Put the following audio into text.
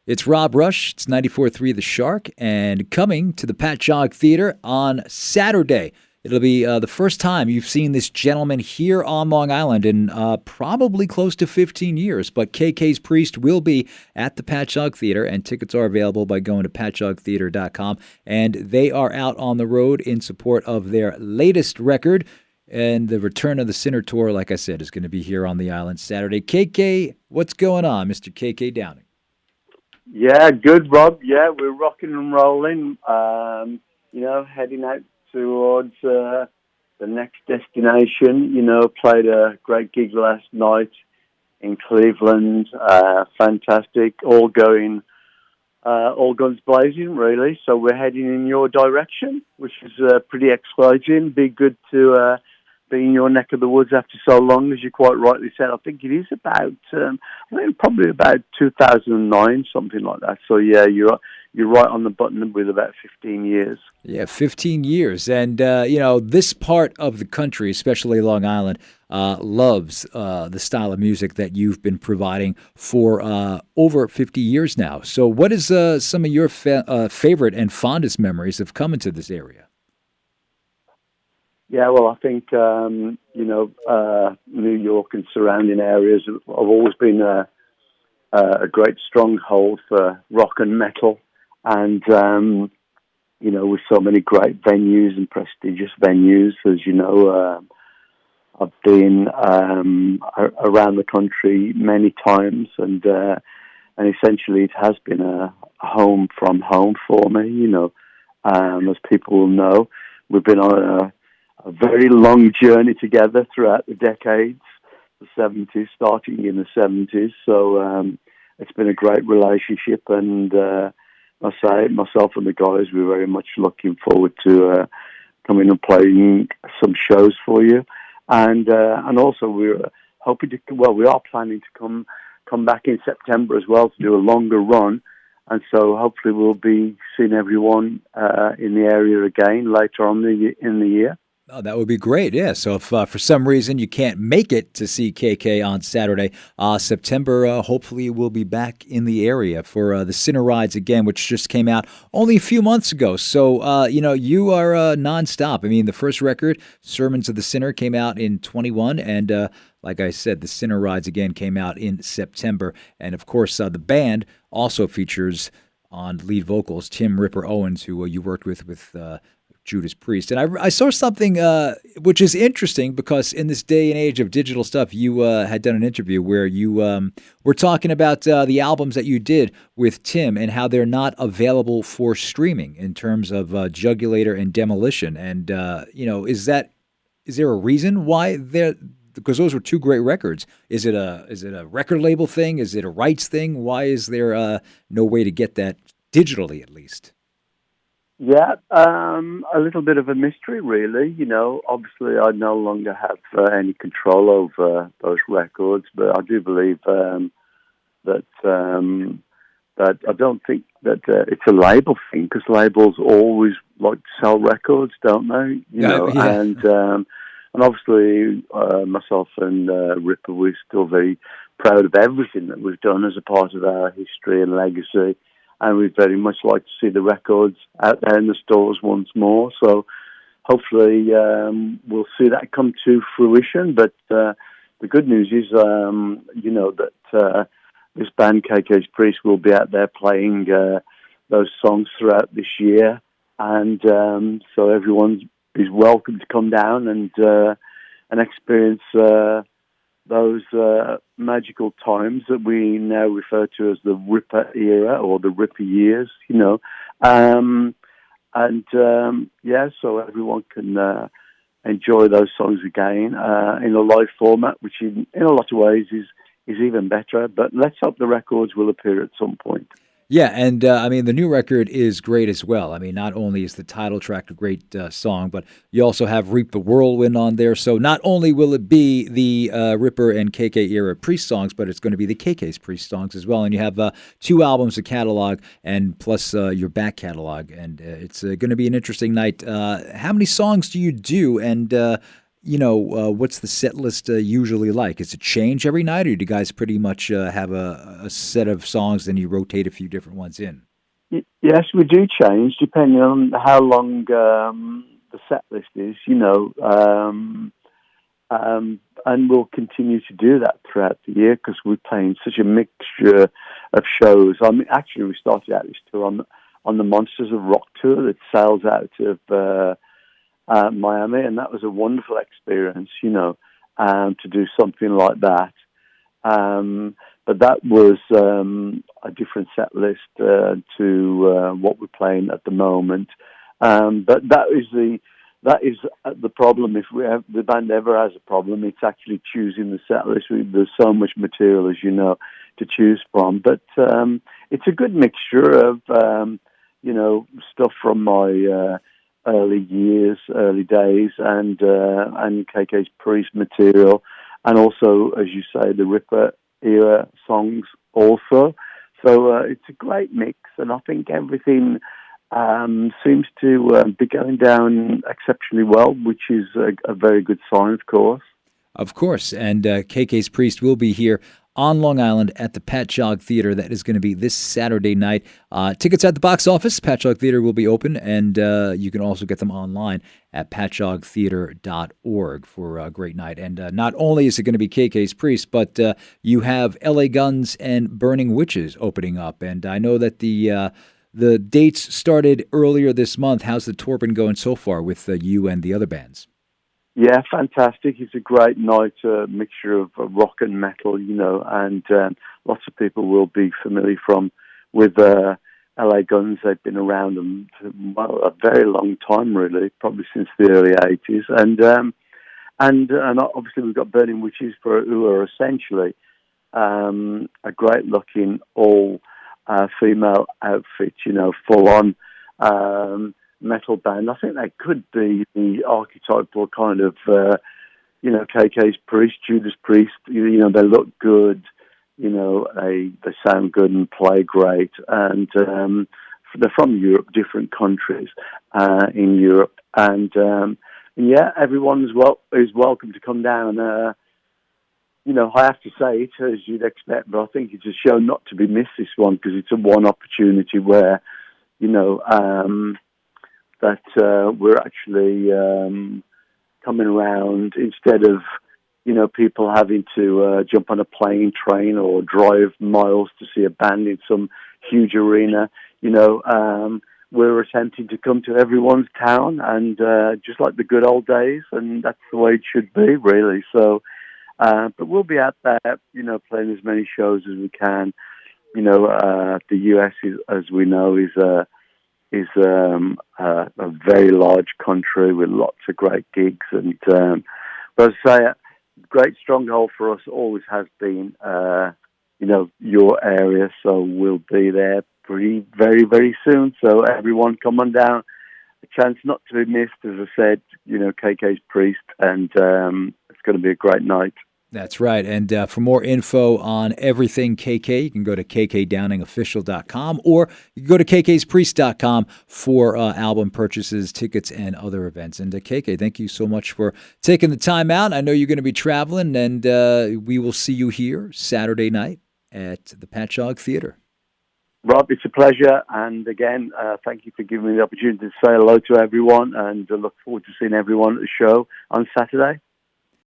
It's Rob Rush. It's 94.3 The Shark, and coming to the Patchogue Theater on Saturday. It'll be the first time you've seen this gentleman here on Long Island in probably close to 15 years. But KK's Priest will be at the Patchogue Theater, and tickets are available by going to patchoguetheater.com. And they are out on the road in support of their latest record. And the Return of the Sinner Tour, like I said, is going to be here on the island Saturday. KK, what's going on, Mr. KK Downing? Yeah, good, Rob. Yeah, we're rocking and rolling. Heading out towards the next destination. Played a great gig last night in Cleveland. Fantastic. All guns blazing, really. So we're heading in your direction, which is pretty exciting. Be good to be in your neck of the woods after so long, as you quite rightly said. I think it is about, probably about 2009, something like that. So yeah, you're right on the button with about 15 years. Yeah, 15 years. And, this part of the country, especially Long Island, loves the style of music that you've been providing for over 50 years now. So what is some of your favorite and fondest memories of coming to this area? Yeah, well, I think, New York and surrounding areas have always been a great stronghold for rock and metal. And, with so many great venues and prestigious venues, as you know, I've been around the country many times, and essentially it has been a home from home for me, as people will know. We've been on a very long journey together throughout the decades, the 70s, starting in the 70s. So it's been a great relationship, and I say myself and the guys, we're very much looking forward to coming and playing some shows for you, and also we're hoping to. Well, we are planning to come back in September as well to do a longer run, and so hopefully we'll be seeing everyone in the area again later on in the year. Oh, that would be great, yeah. So if for some reason you can't make it to see KK on Saturday, September, hopefully we'll be back in the area for the Sinner Rides again, which just came out only a few months ago. So, you are nonstop. I mean, the first record, Sermons of the Sinner, came out in 21, and like I said, the Sinner Rides again came out in September. And, of course, the band also features on lead vocals Tim Ripper Owens, who you worked with Judas Priest. And I saw something which is interesting, because in this day and age of digital stuff, you had done an interview where you were talking about the albums that you did with Tim and how they're not available for streaming in terms of Jugulator and Demolition. And, is there a reason why because those were two great records. Is it a record label thing? Is it a rights thing? Why is there no way to get that digitally, at least? Yeah, a little bit of a mystery, really. Obviously I no longer have any control over those records, but I do believe that I don't think that it's a label thing, because labels always like to sell records, don't they? Yeah. And obviously myself and Ripper, we're still very proud of everything that we've done as a part of our history and legacy. And we'd very much like to see the records out there in the stores once more. So hopefully we'll see that come to fruition. But the good news is, that this band, KK's Priest, will be out there playing those songs throughout this year. And so everyone is welcome to come down and experience those magical times that we now refer to as the Ripper era, or the Ripper years, so everyone can enjoy those songs again in a live format, which in a lot of ways is even better. But let's hope the records will appear at some point. Yeah, and the new record is great as well. I mean, not only is the title track a great song, but you also have Reap the Whirlwind on there. So not only will it be the Ripper and KK era Priest songs, but it's going to be the KK's Priest songs as well. And you have two albums, a catalog, and plus your back catalog. And it's going to be an interesting night. How many songs do you do? And what's the set list usually like? Is it change every night, or do you guys pretty much have a set of songs and you rotate a few different ones in? Yes, we do change depending on how long the set list is, and we'll continue to do that throughout the year because we're playing such a mixture of shows. I mean, actually, we started out this tour on the Monsters of Rock tour that sails out of Miami, and that was a wonderful experience, to do something like that. But that was a different set list to what we're playing at the moment. But that is the problem. If the band ever has a problem, it's actually choosing the set list. There's so much material, as you know, to choose from. But it's a good mixture of stuff from my early days, and KK's Priest material, and also, as you say, the Ripper era songs also. So it's a great mix, and I think everything seems to be going down exceptionally well, which is a very good sign, of course. Of course, and KK's Priest will be here on Long Island at the Patchogue Theater. That is going to be this Saturday night. Tickets at the box office. Patchogue Theater will be open, and you can also get them online at patchoguetheater.org for a great night. And not only is it going to be KK's Priest, but you have LA Guns and Burning Witches opening up. And I know that the dates started earlier this month. How's the tour been going so far with you and the other bands? Yeah, fantastic. It's a great night, a mixture of rock and metal, and lots of people will be familiar with LA Guns. They've been around a very long time, really, probably since the early 80s. And obviously we've got Burning Witches, who are essentially a great-looking all-female outfit, full-on metal band. I think they could be the archetypal kind of, KK's Priest, Judas Priest. They look good, they sound good and play great. And they're from Europe, different countries in Europe. And everyone is welcome to come down. I have to say it, as you'd expect, but I think it's a show not to be missed, this one, because it's a one opportunity where, that we're actually coming around instead of, people having to jump on a plane, train, or drive miles to see a band in some huge arena. We're attempting to come to everyone's town, and just like the good old days, and that's the way it should be, really. So, but we'll be out there, playing as many shows as we can. The US, as we know, is a very large country with lots of great gigs, and but as I say, a great stronghold for us always has been, your area. So we'll be there very, very soon. So everyone, come on down. A chance not to be missed, as I said. KK's Priest, and it's going to be a great night. That's right. And for more info on everything KK, you can go to kkdowningofficial.com, or you can go to kkspriest.com for album purchases, tickets, and other events. And KK, thank you so much for taking the time out. I know you're going to be traveling, and we will see you here Saturday night at the Patchogue Theater. Rob, it's a pleasure. And again, thank you for giving me the opportunity to say hello to everyone, and I look forward to seeing everyone at the show on Saturday.